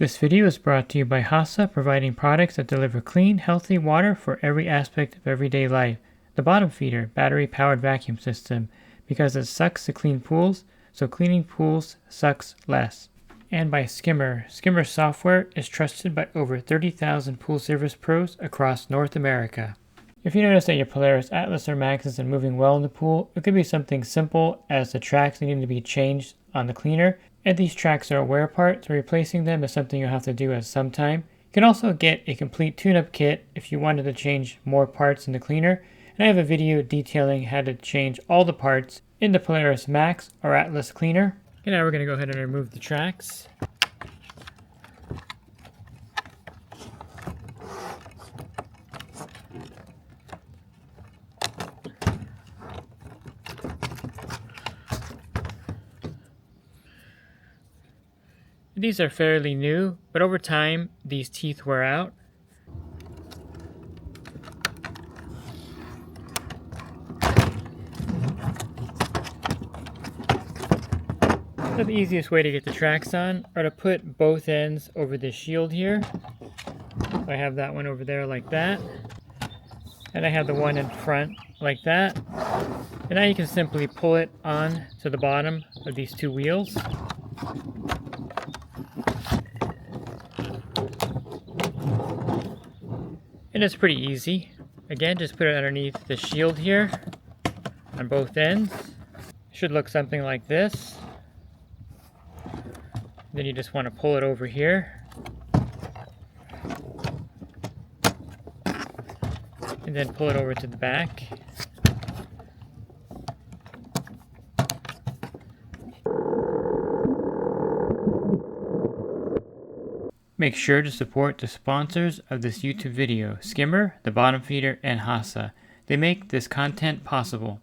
This video is brought to you by HASA, providing products that deliver clean, healthy water for every aspect of everyday life. The bottom feeder, battery-powered vacuum system, because it sucks to clean pools, so cleaning pools sucks less. And by Skimmer. Skimmer software is trusted by over 30,000 pool service pros across North America. If you notice that your Polaris, ATLAS, or MAXX isn't moving well in the pool, it could be something simple as the tracks needing to be changed on the cleaner. And these tracks are a wear part, so replacing them is something you'll have to do at some time. You can also get a complete tune-up kit if you wanted to change more parts in the cleaner. And I have a video detailing how to change all the parts in the Polaris MAXX or ATLAS cleaner. And now we're going to go ahead and remove the tracks. These are fairly new, but over time, these teeth wear out. So the easiest way to get the tracks on are to put both ends over the shield here. So I have that one over there like that. And I have the one in front like that. And now you can simply pull it on to the bottom of these two wheels. And it's pretty easy. Again, just put it underneath the shield here on both ends. Should look something like this. Then you just want to pull it over here. And then pull it over to the back. Make sure to support the sponsors of this YouTube video, Skimmer, the bottom feeder, and HASA. They make this content possible.